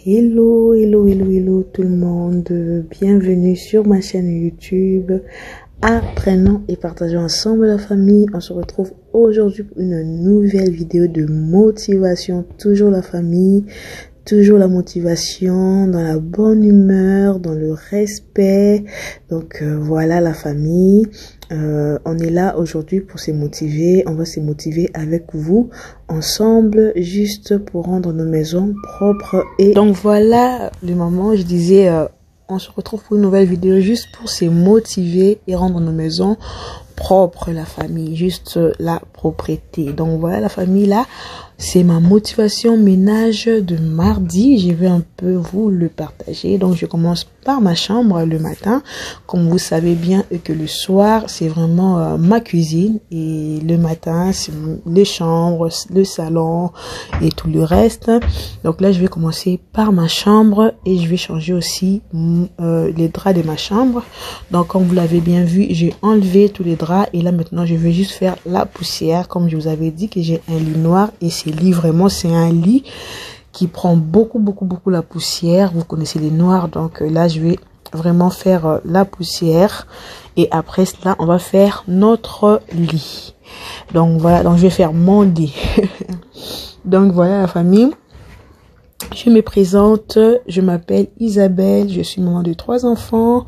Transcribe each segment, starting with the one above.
Hello, hello, hello, hello tout le monde, bienvenue sur ma chaîne YouTube. Apprenons et partageons ensemble la famille. On se retrouve aujourd'hui pour une nouvelle vidéo de motivation. Toujours la famille, toujours la motivation, dans la bonne humeur, dans le respect. Donc voilà la famille. On est là aujourd'hui pour se motiver. On va se motiver avec vous ensemble, juste pour rendre nos maisons propres. Et donc voilà le moment, je disais, on se retrouve pour une nouvelle vidéo juste pour se motiver et rendre nos maisons propres, la famille, juste la propreté. Donc voilà la famille, là c'est ma motivation ménage de mardi. Je vais un peu vous le partager. Donc je commence par ma chambre le matin, comme vous savez bien, et que le soir c'est vraiment ma cuisine, et le matin c'est les chambres, le salon et tout le reste. Donc là je vais commencer par ma chambre et je vais changer aussi les draps de ma chambre. Donc comme vous l'avez bien vu, j'ai enlevé tous les draps et là maintenant je vais juste faire la poussière. Comme je vous avais dit que j'ai un lit noir, et ce lit vraiment c'est un lit qui prend beaucoup la poussière. Vous connaissez les noirs, donc là je vais vraiment faire la poussière, et après cela on va faire notre lit. Donc voilà, donc je vais faire mon lit. Donc voilà la famille, je me présente, je m'appelle Isabelle, je suis maman de 3 enfants.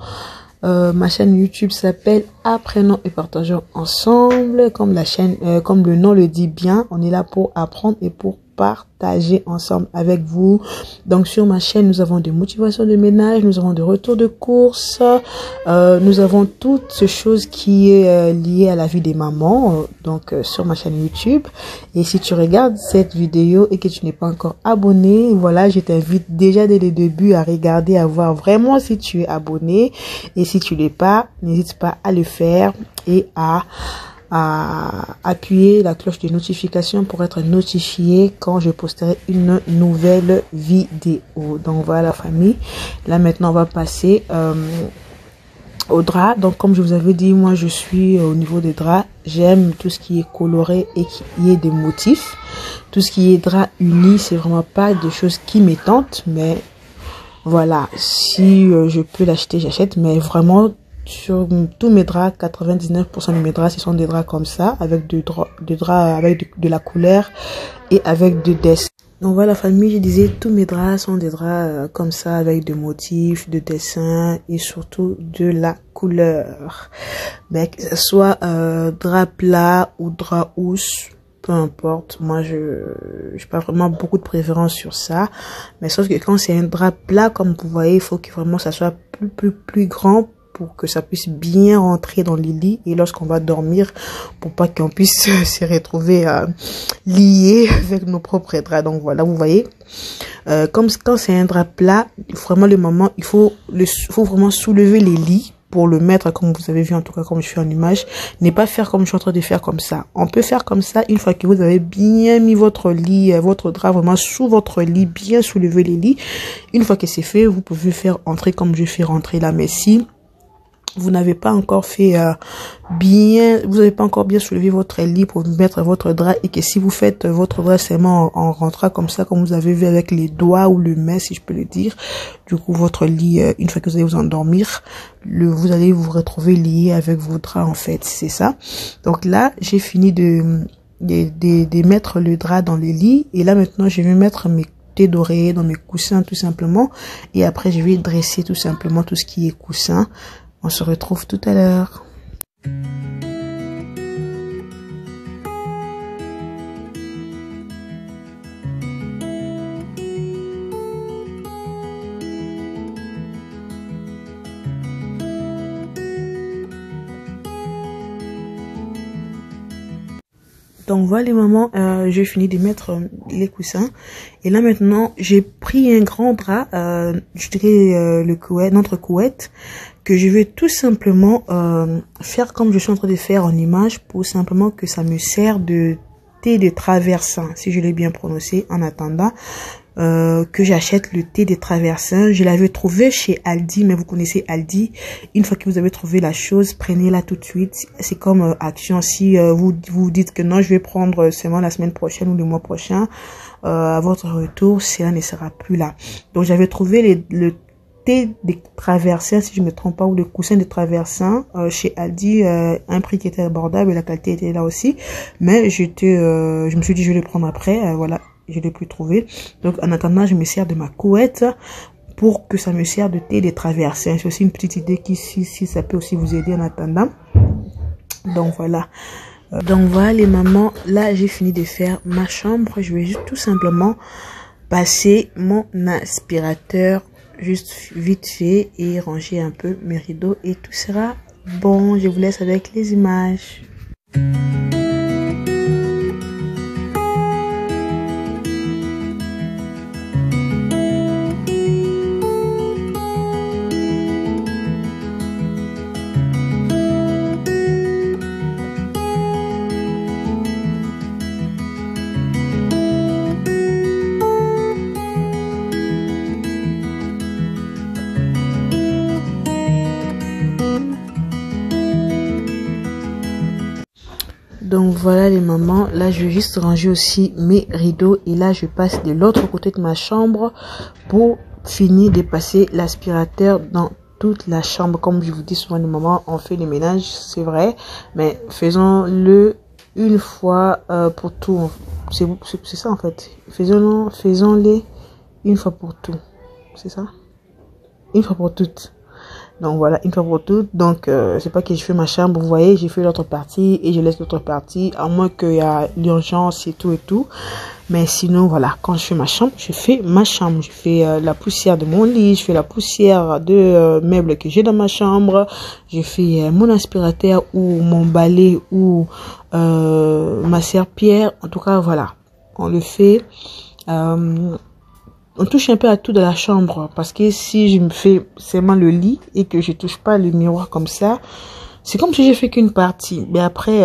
Ma chaîne YouTube s'appelle Apprenons et partageons ensemble. Comme la chaîne, comme le nom le dit bien, on est là pour apprendre et pour partager ensemble avec vous. Donc sur ma chaîne, nous avons des motivations de ménage, nous avons des retours de courses, nous avons toutes ces choses qui est liées à la vie des mamans, donc sur ma chaîne YouTube. Et si tu regardes cette vidéo et que tu n'es pas encore abonné, voilà, je t'invite déjà dès le début à regarder, à voir vraiment si tu es abonné, et si tu l'es pas, n'hésite pas à le faire et à appuyer la cloche de notification pour être notifié quand je posterai une nouvelle vidéo. Donc voilà la famille, là maintenant on va passer au drap. Donc comme je vous avais dit, moi je suis au niveau des draps, j'aime tout ce qui est coloré et qui est des motifs. Tout ce qui est drap uni, c'est vraiment pas des choses qui me tentent, mais voilà, si je peux l'acheter, j'achète. Mais vraiment sur tous mes draps, 99% de mes draps, ce sont des draps comme ça, avec des draps avec de la couleur et avec des dessins. Donc voilà la famille, je disais, tous mes draps sont des draps comme ça, avec des motifs, de dessins et surtout de la couleur. Mais que ce soit drap plat ou drap housse, peu importe, moi je n'ai pas vraiment beaucoup de préférence sur ça. Mais sauf que quand c'est un drap plat, comme vous voyez, il faut que vraiment ça soit plus grand, pour que ça puisse bien rentrer dans les lits et lorsqu'on va dormir, pour pas qu'on puisse se retrouver liés avec nos propres draps. Donc voilà, vous voyez, comme quand c'est un drap plat, vraiment le moment, il faut vraiment soulever les lits pour le mettre, comme vous avez vu, en tout cas comme je fais en image. Ne pas faire comme je suis en train de faire comme ça. On peut faire comme ça une fois que vous avez bien mis votre lit, votre drap vraiment sous votre lit, bien soulever les lits. Une fois que c'est fait, vous pouvez faire entrer comme je fais rentrer là. Mais si vous n'avez pas encore fait vous n'avez pas encore bien soulevé votre lit pour mettre votre drap, et que si vous faites votre drap seulement en rentrant comme ça, comme vous avez vu avec les doigts ou le main, si je peux le dire, du coup votre lit, une fois que vous allez vous endormir, vous allez vous retrouver lié avec vos draps, en fait, c'est ça. Donc là j'ai fini de mettre le drap dans les lits, et là maintenant je vais mettre mes d'oreiller dans mes coussins tout simplement, et après je vais dresser tout simplement tout ce qui est coussin. On se retrouve tout à l'heure. Donc voilà les mamans, j'ai fini de mettre les coussins, et là maintenant j'ai pris un grand drap, je dirais le couette, notre couette, que je vais tout simplement faire comme je suis en train de faire en image, pour simplement que ça me sert de thé de traversin, si je l'ai bien prononcé, en attendant que j'achète le thé des traversins. Je l'avais trouvé chez Aldi, mais vous connaissez Aldi. Une fois que vous avez trouvé la chose, prenez-la tout de suite. C'est comme action. Si vous dites que non, je vais prendre seulement la semaine prochaine ou le mois prochain, à votre retour, cela ne sera plus là. Donc j'avais trouvé le thé des traversins, si je me trompe pas, ou le coussin des traversins chez Aldi, un prix qui était abordable et la qualité était là aussi. Mais je me suis dit je vais le prendre après, voilà, je l'ai plus trouvé. Donc en attendant, je me sers de ma couette pour que ça me serve de thé des traversins. C'est aussi une petite idée qui, si ça peut aussi vous aider en attendant. Donc voilà. Donc voilà les mamans, là j'ai fini de faire ma chambre. Je vais juste tout simplement passer mon aspirateur juste vite fait et ranger un peu mes rideaux et tout sera bon. Je vous laisse avec les images. Donc voilà les mamans, là je vais juste ranger aussi mes rideaux et là je passe de l'autre côté de ma chambre pour finir de passer l'aspirateur dans toute la chambre. Comme je vous dis souvent les mamans, on fait le ménage, c'est vrai, mais faisons-le une fois pour tout. C'est ça en fait, faisons-les une fois pour tout, c'est ça, une fois pour toutes. Donc voilà, une fois pour toutes. Donc c'est pas que je fais ma chambre, vous voyez, j'ai fait l'autre partie et je laisse l'autre partie, à moins qu'il y a l'urgence et tout. Mais sinon voilà, quand je fais ma chambre, je fais ma chambre. Je fais la poussière de mon lit, je fais la poussière de meubles que j'ai dans ma chambre, je fais mon aspirateur ou mon balai ou ma serpillière. En tout cas voilà, on le fait. On touche un peu à tout de la chambre parce que si je me fais seulement le lit et que je touche pas le miroir comme ça, c'est comme si j'ai fait qu'une partie. Mais après,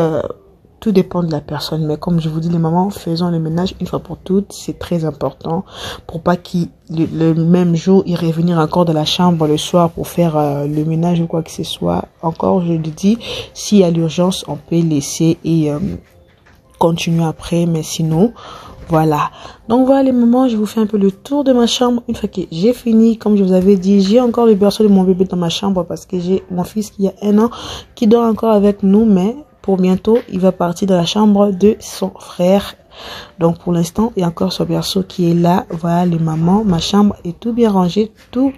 tout dépend de la personne. Mais comme je vous dis les mamans, faisons le ménage une fois pour toutes. C'est très important pour pas qu'il le même jour il revenir encore dans la chambre le soir pour faire le ménage ou quoi que ce soit. Encore, je le dis, s'il y a l'urgence, on peut laisser et continuer après. Mais sinon, voilà. Donc voilà les mamans, je vous fais un peu le tour de ma chambre. Une fois que j'ai fini, comme je vous avais dit, j'ai encore le berceau de mon bébé dans ma chambre parce que j'ai mon fils qui a 1 an qui dort encore avec nous, mais pour bientôt il va partir dans la chambre de son frère. Donc pour l'instant il y a encore son berceau qui est là. Voilà les mamans, ma chambre est tout bien rangée, tout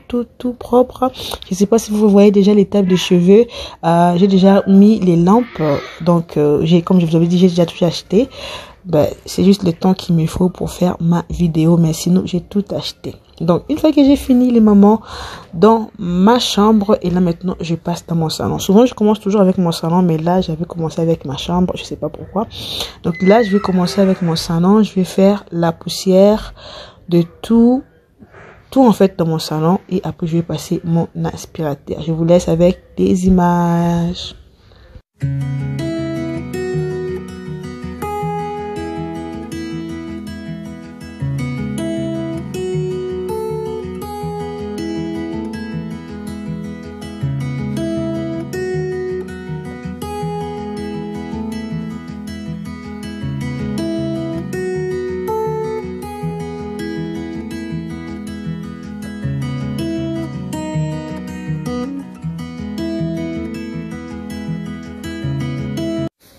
propre. Je sais pas si vous voyez déjà les tables de cheveux, j'ai déjà mis les lampes. Donc comme je vous avais dit, j'ai déjà tout acheté. Ben, c'est juste le temps qu'il me faut pour faire ma vidéo, mais sinon j'ai tout acheté. Donc une fois que j'ai fini les mamans dans ma chambre, et là maintenant je passe dans mon salon. Souvent je commence toujours avec mon salon, mais là j'avais commencé avec ma chambre, je sais pas pourquoi. Donc là je vais commencer avec mon salon, je vais faire la poussière de tout en fait dans mon salon et après je vais passer mon aspirateur. Je vous laisse avec des images.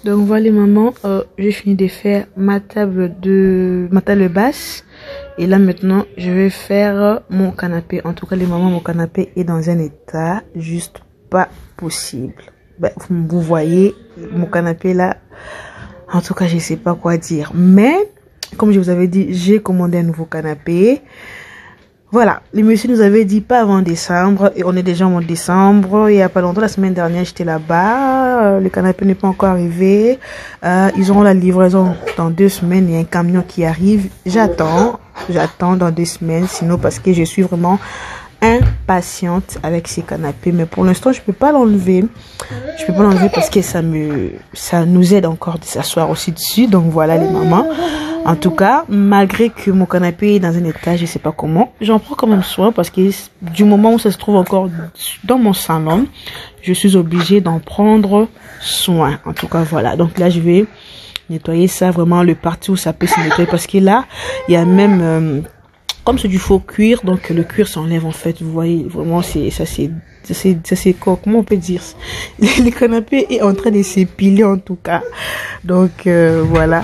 Donc voilà les mamans, j'ai fini de faire ma table basse et là maintenant je vais faire mon canapé. En tout cas les mamans, mon canapé est dans un état juste pas possible. Ben, vous voyez mon canapé là, en tout cas je sais pas quoi dire, mais comme je vous avais dit, j'ai commandé un nouveau canapé. Voilà, le monsieur nous avait dit pas avant décembre et on est déjà en décembre. Il y a pas longtemps, la semaine dernière, j'étais là-bas. Le canapé n'est pas encore arrivé. Ils auront la livraison dans 2 semaines. Il y a un camion qui arrive. J'attends dans 2 semaines. Sinon, parce que je suis vraiment impatiente avec ces canapés. Mais pour l'instant, je peux pas l'enlever. Je peux pas l'enlever parce que ça nous aide encore de s'asseoir aussi dessus. Donc voilà les mamans. En tout cas, malgré que mon canapé est dans un état, je sais pas comment, j'en prends quand même soin parce que du moment où ça se trouve encore dans mon salon, je suis obligée d'en prendre soin. En tout cas, voilà. Donc là, je vais nettoyer ça, vraiment le parti où ça peut se nettoyer, parce que là, il y a même, comme c'est du faux cuir, donc le cuir s'enlève en fait, vous voyez, vraiment, c'est quoi, comment on peut dire, le canapé est en train de s'épiler en tout cas, donc voilà.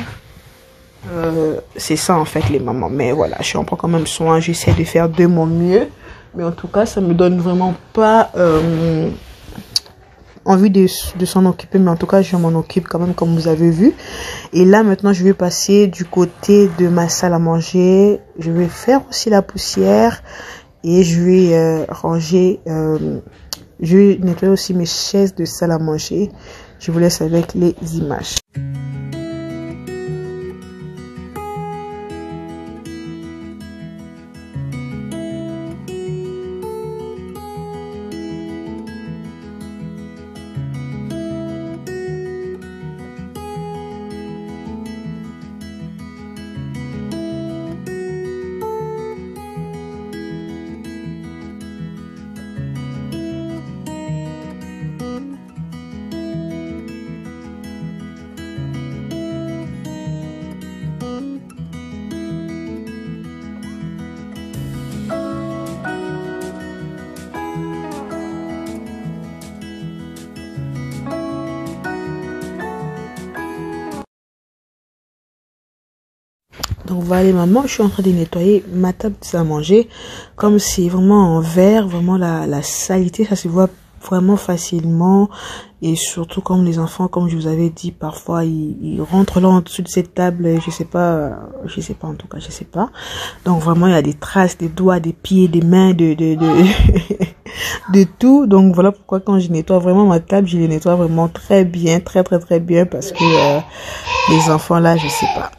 C'est ça en fait les mamans, mais voilà, je en prends quand même soin, j'essaie de faire de mon mieux, mais en tout cas ça me donne vraiment pas envie de s'en occuper, mais en tout cas je m'en occupe quand même comme vous avez vu. Et là maintenant je vais passer du côté de ma salle à manger, je vais faire aussi la poussière et je vais ranger, je vais nettoyer aussi mes chaises de salle à manger. Je vous laisse avec les images. Donc voilà les mamans, je suis en train de nettoyer ma table de salle à manger. Comme c'est vraiment en verre, vraiment la saleté, ça se voit vraiment facilement. Et surtout comme les enfants, comme je vous avais dit, parfois ils rentrent là en dessous de cette table, je sais pas en tout cas, je sais pas. Donc vraiment il y a des traces, des doigts, des pieds, des mains, de tout. Donc voilà pourquoi quand je nettoie vraiment ma table, je les nettoie vraiment très bien, très bien, parce que les enfants là, je sais pas.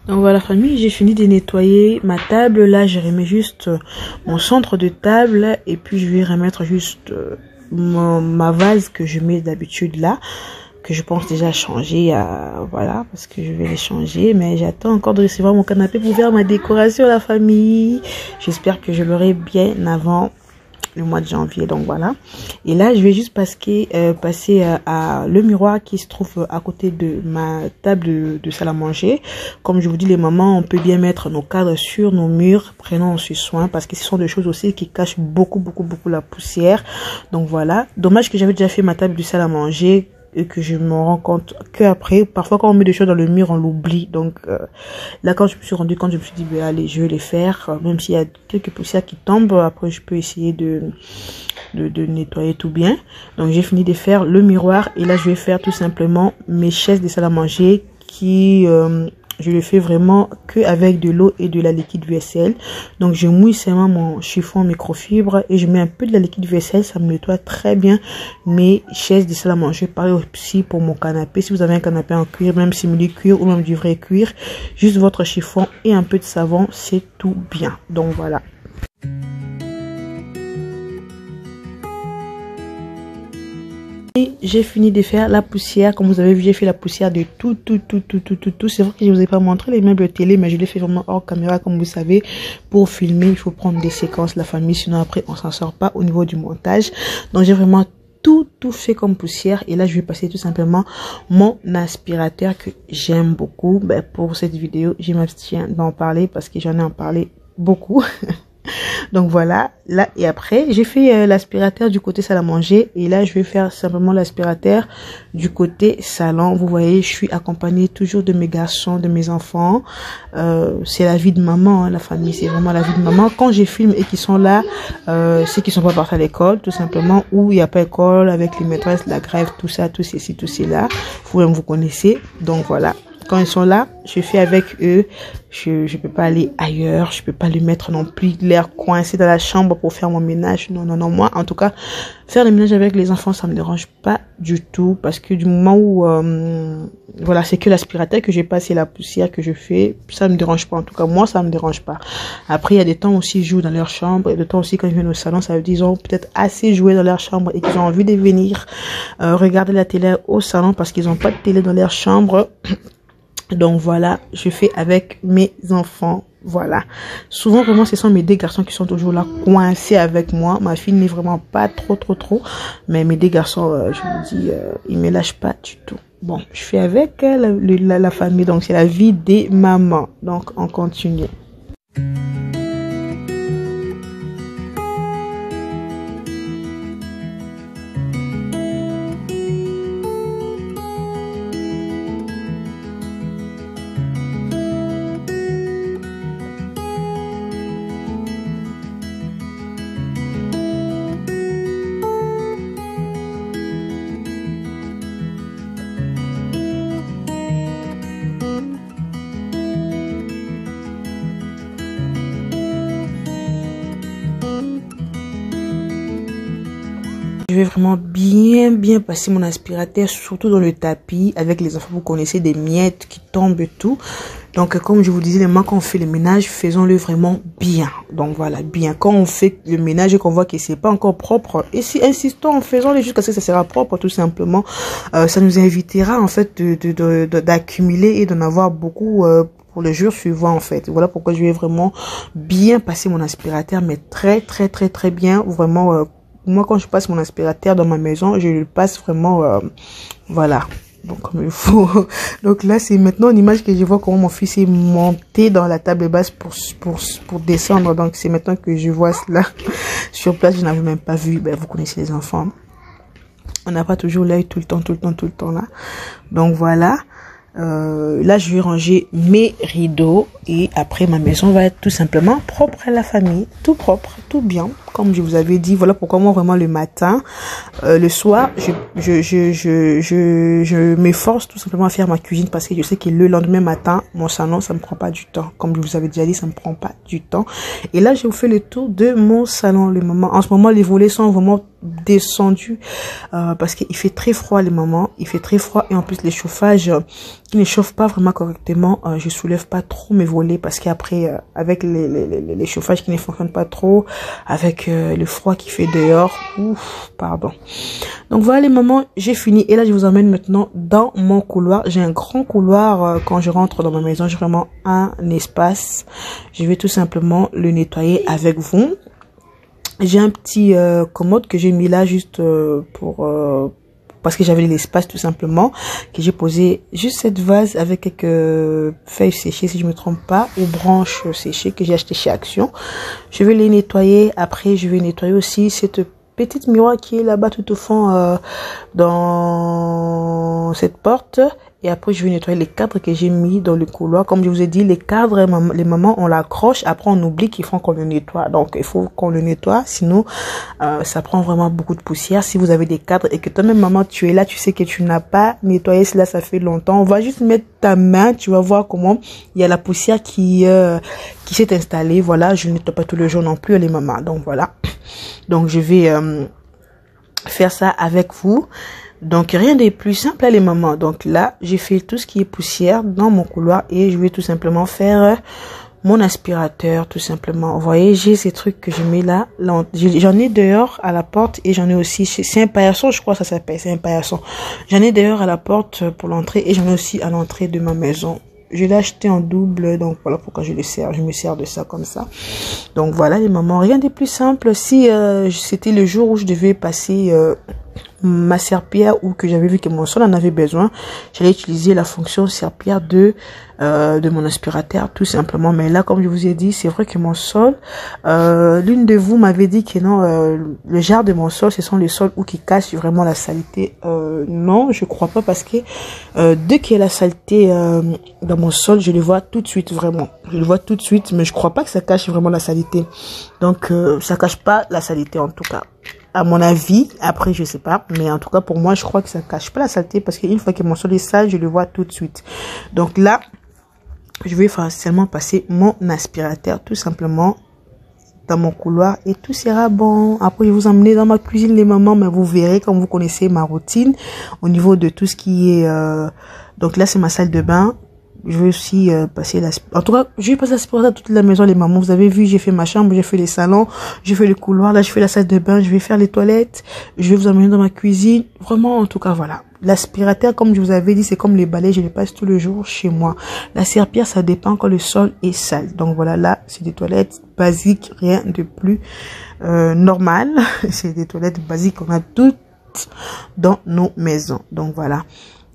Donc voilà famille, j'ai fini de nettoyer ma table. Là je remets juste mon centre de table et puis je vais remettre juste ma vase que je mets d'habitude là, que je pense déjà changer, voilà, parce que je vais les changer, mais j'attends encore de recevoir mon canapé pour faire ma décoration la famille. J'espère que je l'aurai bien avant le mois de janvier, donc voilà. Et là je vais juste passer à le miroir qui se trouve à côté de ma table de salle à manger. Comme je vous dis les mamans, on peut bien mettre nos cadres sur nos murs, prenons ce soin, parce que ce sont des choses aussi qui cachent beaucoup la poussière. Donc voilà, dommage que j'avais déjà fait ma table de salle à manger et que je me rends compte qu'après, parfois quand on met des choses dans le mur, on l'oublie. Donc là, quand je me suis rendu compte, je me suis dit, ben, allez, je vais les faire. Même s'il y a quelques poussières qui tombent, après je peux essayer de nettoyer tout bien. Donc j'ai fini de faire le miroir et là je vais faire tout simplement mes chaises de salle à manger qui... je le fais vraiment que avec de l'eau et de la liquide vaisselle. Donc je mouille seulement mon chiffon microfibre et je mets un peu de la liquide vaisselle, ça me nettoie très bien mes chaises de salle à manger. Pareil aussi pour mon canapé. Si vous avez un canapé en cuir, même simili cuir ou même du vrai cuir, juste votre chiffon et un peu de savon, c'est tout bien. Donc voilà. J'ai fini de faire la poussière. Comme vous avez vu, j'ai fait la poussière de tout. C'est vrai que je vous ai pas montré les meubles télé, mais je l'ai fait vraiment hors caméra. Comme vous savez, pour filmer, il faut prendre des séquences, la famille, sinon après on s'en sort pas au niveau du montage. Donc j'ai vraiment tout fait comme poussière. Et là je vais passer tout simplement mon aspirateur que j'aime beaucoup. Ben, pour cette vidéo, je m'abstiens d'en parler parce que j'en ai en parlé beaucoup. Donc voilà, là et après j'ai fait l'aspirateur du côté salle à manger et là je vais faire simplement l'aspirateur du côté salon. Vous voyez, je suis accompagnée toujours de mes garçons, de mes enfants. C'est la vie de maman, hein, la famille, c'est vraiment la vie de maman. Quand je filme et qu'ils sont là, c'est qu'ils sont pas partis à l'école tout simplement, ou il n'y a pas école avec les maîtresses, la grève, tout ça, tout ceci, tout cela. Vous-même vous connaissez, donc voilà. quand ils sont là, je fais avec eux. Je peux pas aller ailleurs. Je peux pas lui mettre non plus l'air coincé dans la chambre pour faire mon ménage. Non, non, non. Moi, en tout cas, faire le ménage avec les enfants, ça me dérange pas du tout. Parce que du moment où, voilà, c'est que l'aspirateur que j'ai passé la poussière que je fais, ça me dérange pas. En tout cas, moi, ça me dérange pas. Après, il y a des temps aussi, ils jouent dans leur chambre. Et des temps aussi, quand ils viennent au salon, ça veut dire qu'ils ont peut-être assez joué dans leur chambre et qu'ils ont envie de venir regarder la télé au salon parce qu'ils n'ont pas de télé dans leur chambre. Donc voilà, je fais avec mes enfants. Voilà. Souvent, vraiment, ce sont mes deux garçons qui sont toujours là, coincés avec moi. Ma fille n'est vraiment pas trop. Mais mes deux garçons, je vous dis, ils me lâchent pas du tout. Bon, je fais avec la famille. Donc, c'est la vie des mamans. Donc, on continue. Je vais vraiment bien passer mon aspirateur, surtout dans le tapis. Avec les enfants, vous connaissez des miettes qui tombent et tout. Donc, comme je vous disais, les moments qu'on fait le ménage, faisons-le vraiment bien. Donc, voilà, bien. Quand on fait le ménage et qu'on voit que c'est pas encore propre, et si insistons, faisons-le jusqu'à ce que ça sera propre, tout simplement. Ça nous invitera, en fait, d'accumuler et d'en avoir beaucoup, pour le jour suivant, en fait. Voilà pourquoi je vais vraiment bien passer mon aspirateur, mais très bien, vraiment, moi, quand je passe mon aspirateur dans ma maison, je le passe vraiment, voilà, donc comme il faut. Donc là, c'est maintenant une image que je vois comment mon fils est monté dans la table basse pour descendre. Donc c'est maintenant que je vois cela sur place. Je n'avais même pas vu. Ben, vous connaissez les enfants. On n'a pas toujours l'œil tout le temps là. Donc voilà. Là, je vais ranger mes rideaux et après ma maison va être tout simplement propre à la famille, tout propre, tout bien, comme je vous avais dit. Voilà pourquoi moi vraiment le matin, le soir, je m'efforce tout simplement à faire ma cuisine parce que je sais que le lendemain matin, mon salon, ça me prend pas du temps. Comme je vous avais déjà dit, ça me prend pas du temps. Et là, je vous fais le tour de mon salon. En ce moment, les volets sont vraiment descendus parce qu'il fait très froid les moments, il fait très froid et en plus les chauffages qui ne chauffent pas vraiment correctement, je soulève pas trop mes volets parce qu'après avec les chauffages qui ne fonctionnent pas trop, avec le froid qui fait dehors, ouf, pardon. Donc voilà les moments, j'ai fini et là je vous emmène maintenant dans mon couloir. J'ai un grand couloir quand je rentre dans ma maison, j'ai vraiment un espace. Je vais tout simplement le nettoyer avec vous. J'ai un petit commode que j'ai mis là juste parce que j'avais l'espace tout simplement, que j'ai posé juste cette vase avec quelques feuilles séchées si je me trompe pas, ou branches séchées que j'ai acheté chez Action. Je vais les nettoyer. Après je vais nettoyer aussi cette petite miroir qui est là-bas tout au fond dans cette porte. Et après, je vais nettoyer les cadres que j'ai mis dans le couloir. Comme je vous ai dit, les cadres, les mamans, on l'accroche. Après, on oublie qu'il faut qu'on le nettoie. Donc, il faut qu'on le nettoie. Sinon, ça prend vraiment beaucoup de poussière. Si vous avez des cadres et que toi-même, maman, tu es là, tu sais que tu n'as pas nettoyé cela, ça fait longtemps. On va juste mettre ta main. Tu vas voir comment il y a la poussière qui s'est installée. Voilà, je ne nettoie pas tous les jours non plus, les mamans. Donc, voilà. Donc, je vais faire ça avec vous. Donc, rien de plus simple, les mamans. Donc là, j'ai fait tout ce qui est poussière dans mon couloir et je vais tout simplement faire mon aspirateur, tout simplement. Vous voyez, j'ai ces trucs que je mets là. J'en ai dehors à la porte et j'en ai aussi c'est un paillasson, je crois que ça s'appelle, c'est un paillasson. J'en ai dehors à la porte pour l'entrée et j'en ai aussi à l'entrée de ma maison. Je l'ai acheté en double, donc voilà pourquoi je me sers de ça comme ça. Donc voilà les mamans, rien de plus simple. Si c'était le jour où je devais passer ma serpillière ou que j'avais vu que mon sol en avait besoin, j'allais utiliser la fonction serpillière de mon aspirateur tout simplement. Mais là, comme je vous ai dit, c'est vrai que mon sol, l'une de vous m'avait dit que non, le genre de mon sol, ce sont les sols où qui cachent vraiment la saleté. Non, je crois pas parce que dès qu'il y a la saleté dans mon sol, je le vois tout de suite vraiment. Je le vois tout de suite, mais je crois pas que ça cache vraiment la saleté. Donc ça cache pas la saleté en tout cas. à mon avis. Après, je sais pas. Mais en tout cas, pour moi, je crois que ça cache pas la saleté. Parce qu'une fois que mon sol est sale, je le vois tout de suite. Donc là, je vais facilement passer mon aspirateur tout simplement dans mon couloir et tout sera bon. Après, je vais vous emmener dans ma cuisine, les mamans, mais vous verrez, comme vous connaissez ma routine au niveau de tout ce qui est... Donc là, c'est ma salle de bain. Je vais aussi passer l'aspirateur. En tout cas, je vais passer l'aspirateur à toute la maison, les mamans. Vous avez vu, j'ai fait ma chambre, j'ai fait les salons, j'ai fait le couloir. Là, je fais la salle de bain, je vais faire les toilettes. Je vais vous emmener dans ma cuisine. Vraiment, en tout cas, voilà. L'aspirateur, comme je vous avais dit, c'est comme les balais, je les passe tous les jours chez moi. La serpillère, ça dépend quand le sol est sale. Donc voilà, là, c'est des toilettes basiques, rien de plus normal. C'est des toilettes basiques qu'on a toutes dans nos maisons. Donc voilà,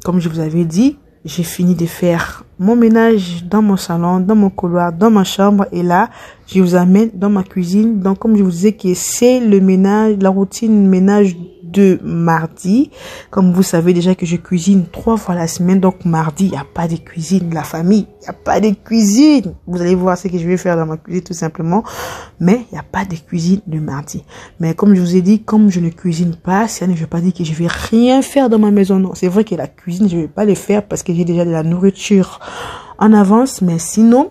comme je vous avais dit, j'ai fini de faire mon ménage dans mon salon, dans mon couloir, dans ma chambre. Et là, je vous amène dans ma cuisine. Donc, comme je vous disais que c'est le ménage, la routine ménage de mardi. Comme vous savez déjà que je cuisine 3 fois la semaine. Donc, mardi, il n'y a pas de cuisine. La famille, il n'y a pas de cuisine. Vous allez voir ce que je vais faire dans ma cuisine tout simplement. Mais il n'y a pas de cuisine le mardi. Mais comme je vous ai dit, comme je ne cuisine pas, ça ne veut pas dire que je vais rien faire dans ma maison. Non, c'est vrai que la cuisine, je ne vais pas le faire parce que j'ai déjà de la nourriture en avance. Mais sinon,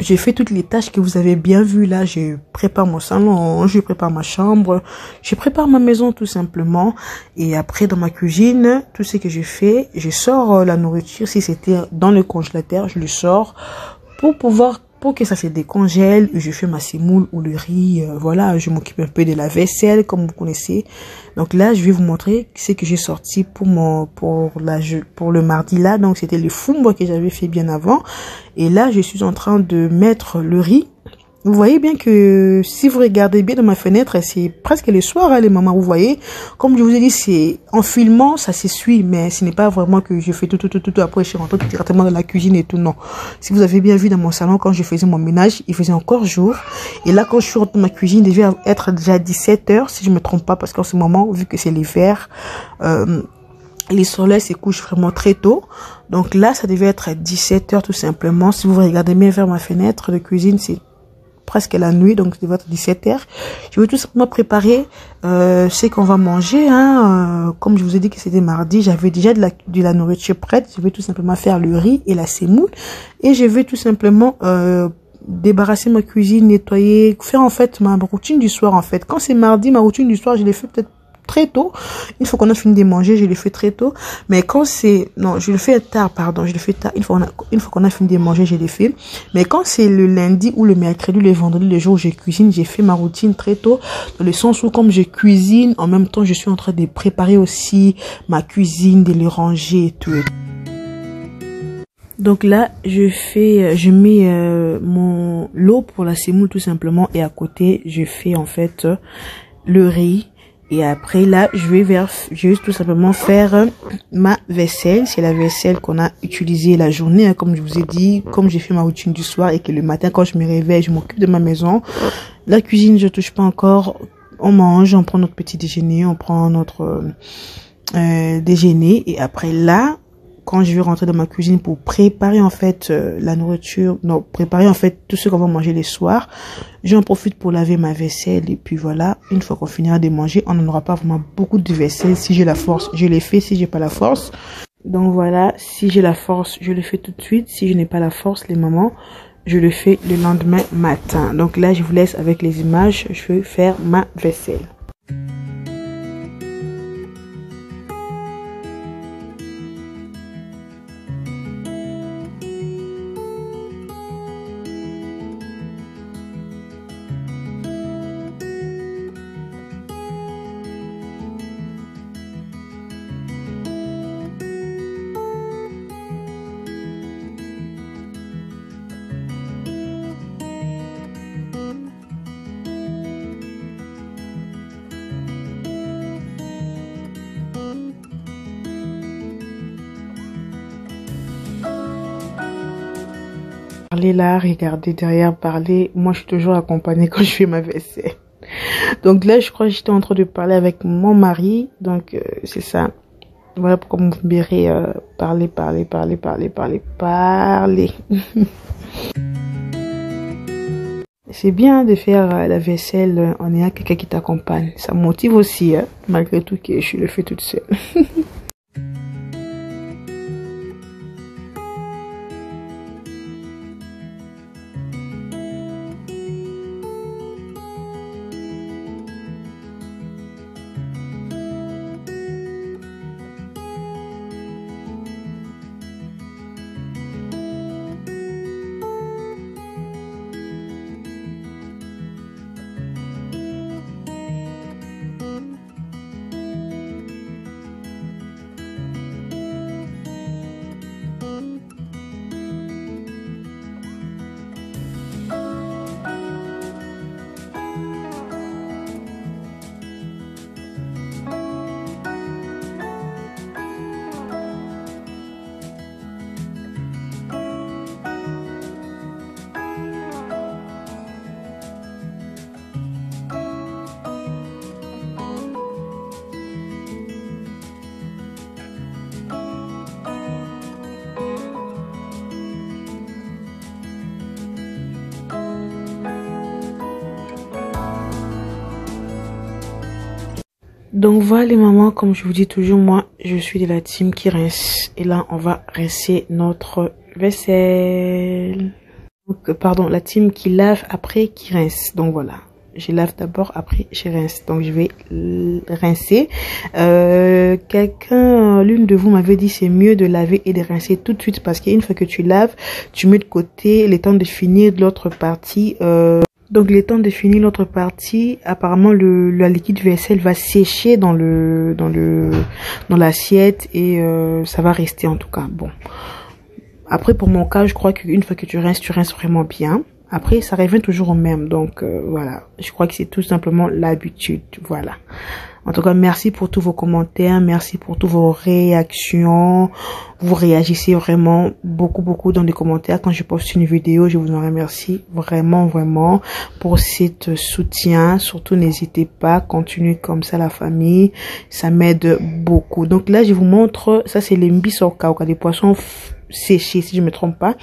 j'ai fait toutes les tâches que vous avez bien vues là. Je prépare mon salon, je prépare ma chambre, je prépare ma maison tout simplement. Et après, dans ma cuisine, tout ce que je fais, je sors la nourriture. Si c'était dans le congélateur, je le sors pour que ça se décongèle. Je fais ma semoule ou le riz. Voilà, je m'occupe un peu de la vaisselle, comme vous connaissez. Donc là, je vais vous montrer ce que j'ai sorti pour le mardi là. Donc c'était le fumbo que j'avais fait bien avant. Et là, je suis en train de mettre le riz. Vous voyez bien que si vous regardez bien dans ma fenêtre, c'est presque le soir, hein, les mamans, vous voyez. Comme je vous ai dit, c'est en filmant, ça s'essuie, mais ce n'est pas vraiment que je fais tout. Après, je suis rentrée directement dans la cuisine et tout, non. Si vous avez bien vu dans mon salon, quand je faisais mon ménage, il faisait encore jour. Et là, quand je suis rentrée dans ma cuisine, il devait être déjà 17 h, si je me trompe pas, parce qu'en ce moment, vu que c'est l'hiver, les soleils se couchent vraiment très tôt. Donc là, ça devait être à 17 h tout simplement. Si vous regardez bien vers ma fenêtre de cuisine, c'est presque la nuit, donc ça devait être 17 h. Je vais tout simplement préparer ce qu'on va manger. Comme je vous ai dit que c'était mardi, j'avais déjà de la nourriture prête. Je vais tout simplement faire le riz et la semoule. Et je vais tout simplement débarrasser ma cuisine, nettoyer, faire en fait ma routine du soir en fait. Quand c'est mardi, ma routine du soir, je l'ai fait peut-être très tôt. Une fois qu'on a fini de manger, je le fais très tôt. Mais quand c'est... Non, je le fais tard, pardon. Je le fais tard. Une fois qu'on a fini de manger, je le fais. Mais quand c'est le lundi ou le mercredi, le vendredi, le jour où je cuisine, j'ai fait ma routine très tôt. Dans le sens où, comme je cuisine, en même temps, je suis en train de préparer aussi ma cuisine, de les ranger et tout. Donc là, je mets l'eau pour la semoule tout simplement. Et à côté, je fais en fait le riz. Et après là, je vais tout simplement faire ma vaisselle. C'est la vaisselle qu'on a utilisée la journée, hein, comme je vous ai dit, comme j'ai fait ma routine du soir et que le matin quand je me réveille, je m'occupe de ma maison. La cuisine, je touche pas encore. On mange, on prend notre petit déjeuner, on prend notre déjeuner et après là, quand je vais rentrer dans ma cuisine pour préparer en fait la nourriture, non, préparer en fait tout ce qu'on va manger les soirs, j'en profite pour laver ma vaisselle et puis voilà, une fois qu'on finira de manger, on n'en aura pas vraiment beaucoup de vaisselle. Si j'ai la force, je les fais. Si j'ai pas la force, donc voilà, si j'ai la force, je le fais tout de suite. Si je n'ai pas la force, les mamans, je le fais le lendemain matin. Donc là, je vous laisse avec les images. Je vais faire ma vaisselle. Parler là, regarder derrière, parler. Moi, je suis toujours accompagnée quand je fais ma vaisselle. Donc là, je crois que j'étais en train de parler avec mon mari. Donc, c'est ça. Voilà pourquoi vous me verrez parler. C'est bien de faire la vaisselle en ayant quelqu'un qui t'accompagne. Ça me motive aussi, hein, malgré tout que je le fais toute seule. Donc voilà les mamans, comme je vous dis toujours, moi je suis de la team qui rince. Et là on va rincer notre vaisselle. Donc, pardon, la team qui lave après qui rince. Donc voilà, je lave d'abord, après je rince. Donc je vais rincer. L'une de vous m'avait dit c'est mieux de laver et de rincer tout de suite, parce qu'une fois que tu laves, tu mets de côté le temps de finir de l'autre partie. Donc, le temps de finir l'autre partie, apparemment, la liquide vaisselle va sécher dans l'assiette et ça va rester en tout cas. Bon. Après, pour mon cas, je crois qu'une fois que tu rinces vraiment bien. Après, ça revient toujours au même. Donc, voilà. Je crois que c'est tout simplement l'habitude. Voilà. En tout cas, merci pour tous vos commentaires. Merci pour toutes vos réactions. Vous réagissez vraiment beaucoup dans les commentaires. Quand je poste une vidéo, je vous en remercie vraiment pour cet soutien. Surtout, n'hésitez pas. Continuez comme ça, la famille. Ça m'aide beaucoup. Donc là, je vous montre. Ça, c'est les mbisoka, des poissons séchés, si je me trompe pas.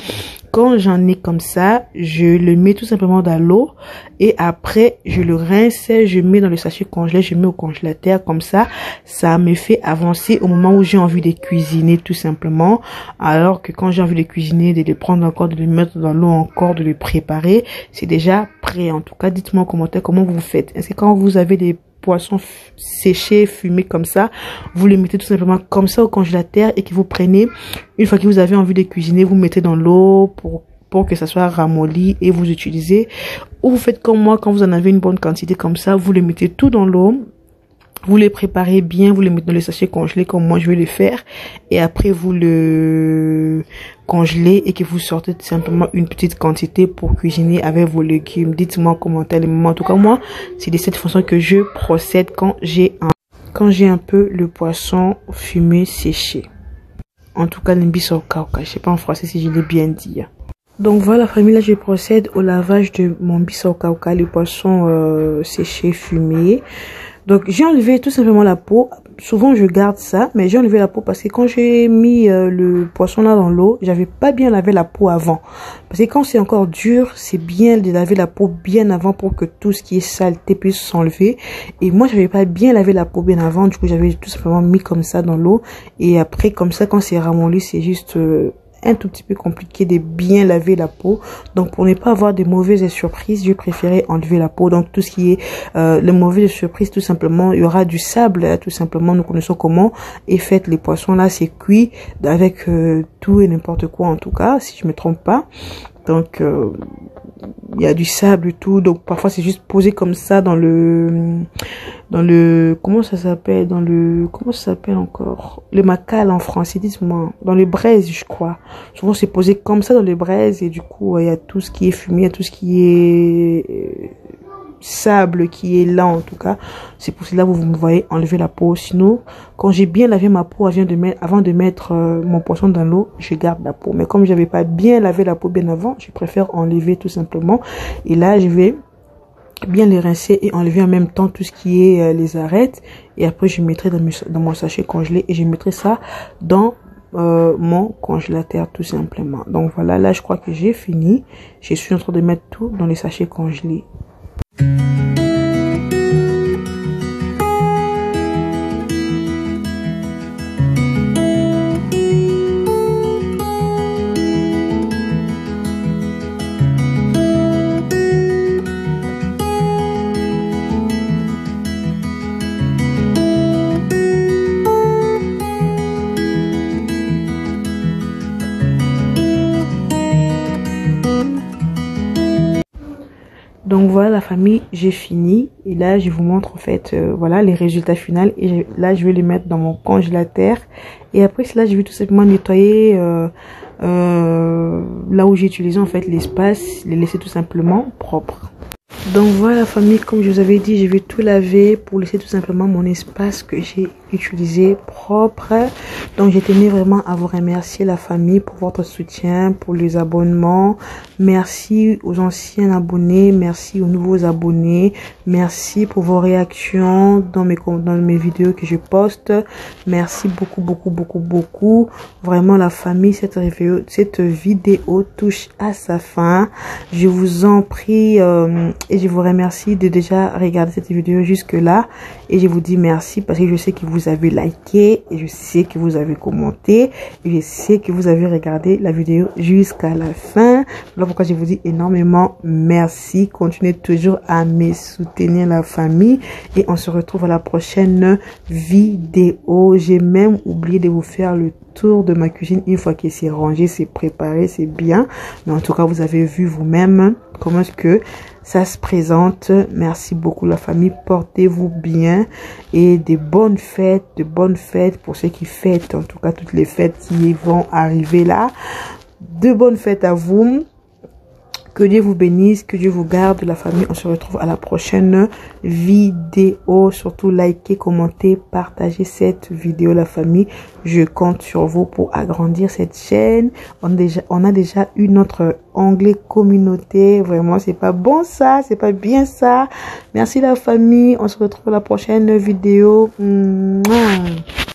Quand j'en ai comme ça, je le mets tout simplement dans l'eau et après je le rince, je mets dans le sachet congelé, je mets au congélateur. Comme ça me fait avancer au moment où j'ai envie de cuisiner tout simplement. Alors que quand j'ai envie de cuisiner, de le prendre encore, de le mettre dans l'eau encore, de le préparer, c'est déjà prêt. En tout cas, dites-moi en commentaire comment vous faites. Est-ce que quand vous avez des poissons séchés, fumés comme ça, vous les mettez tout simplement comme ça au congélateur et que vous prenez, une fois que vous avez envie de cuisiner, vous mettez dans l'eau pour que ça soit ramolli et vous utilisez, ou vous faites comme moi, quand vous en avez une bonne quantité comme ça, vous les mettez tout dans l'eau, vous les préparez bien, vous les mettez dans les sachets congelés comme moi je vais le faire et après vous le congelez et que vous sortez tout simplement une petite quantité pour cuisiner avec vos légumes. Dites-moi en commentaire les moments. En tout cas moi, c'est de cette façon que je procède quand j'ai un peu le poisson fumé séché. En tout cas, l'mbisoka, je sais pas en français si je l'ai bien dit. Donc voilà famille, là je procède au lavage de mon bisoka, le poisson séché fumé. Donc j'ai enlevé tout simplement la peau. Souvent je garde ça, mais j'ai enlevé la peau parce que quand j'ai mis le poisson là dans l'eau, j'avais pas bien lavé la peau avant. Parce que quand c'est encore dur, c'est bien de laver la peau bien avant pour que tout ce qui est saleté puisse s'enlever. Et moi j'avais pas bien lavé la peau bien avant, du coup j'avais tout simplement mis comme ça dans l'eau. Et après comme ça, quand c'est ramolli, c'est juste un tout petit peu compliqué de bien laver la peau. Donc pour ne pas avoir de mauvaises surprises, je préférais enlever la peau. Donc tout ce qui est les mauvaises surprises, tout simplement, il y aura du sable, là, tout simplement. Nous connaissons comment est fait les poissons là, c'est cuit avec tout et n'importe quoi en tout cas, si je me trompe pas. Donc il y a du sable et tout, donc parfois c'est juste posé comme ça dans le comment ça s'appelle, comment ça s'appelle encore, le macal en français, dites-moi, dans les braises je crois. Souvent c'est posé comme ça dans les braises et du coup il y a tout ce qui est fumé, il y a tout ce qui est sable qui est là en tout cas. C'est pour cela que vous me voyez enlever la peau. Sinon quand j'ai bien lavé ma peau avant de mettre mon poisson dans l'eau, je garde la peau. Mais comme j'avais pas bien lavé la peau bien avant, je préfère enlever tout simplement. Et là je vais bien les rincer et enlever en même temps tout ce qui est les arêtes. Et après je mettrai dans mon sachet congelé et je mettrai ça dans mon congélateur tout simplement. Donc voilà, là je crois que j'ai fini. Je suis en train de mettre tout dans les sachets congelés. Donc voilà la famille, j'ai fini et là je vous montre en fait voilà les résultats finaux et là je vais les mettre dans mon congélateur et après cela je vais tout simplement nettoyer là où j'ai utilisé en fait l'espace, les laisser tout simplement propre. Donc voilà la famille, comme je vous avais dit, je vais tout laver pour laisser tout simplement mon espace que j'ai utilisé propre. Donc je tenais vraiment à vous remercier la famille pour votre soutien, pour les abonnements. Merci aux anciens abonnés, merci aux nouveaux abonnés, merci pour vos réactions dans mes vidéos que je poste. Merci beaucoup. Vraiment la famille, cette vidéo touche à sa fin. Je vous en prie et je vous remercie de déjà regarder cette vidéo jusque là et je vous dis merci parce que je sais que vous avez liké et je sais que vous avez commenté et je sais que vous avez regardé la vidéo jusqu'à la fin. Voilà pourquoi je vous dis énormément merci. Continuez toujours à me soutenir la famille et on se retrouve à la prochaine vidéo. J'ai même oublié de vous faire le tour de ma cuisine une fois que c'est rangé, c'est préparé, c'est bien. Mais en tout cas, vous avez vu vous-même comment est-ce que ça se présente. Merci beaucoup la famille, portez-vous bien et de bonnes fêtes pour ceux qui fêtent, en tout cas toutes les fêtes qui vont arriver là. De bonnes fêtes à vous. Que Dieu vous bénisse, que Dieu vous garde la famille. On se retrouve à la prochaine vidéo. Surtout likez, commentez, partagez cette vidéo la famille. Je compte sur vous pour agrandir cette chaîne. On a déjà eu notre onglet communauté. Vraiment, c'est pas bon ça, c'est pas bien ça. Merci la famille. On se retrouve à la prochaine vidéo. Mouah.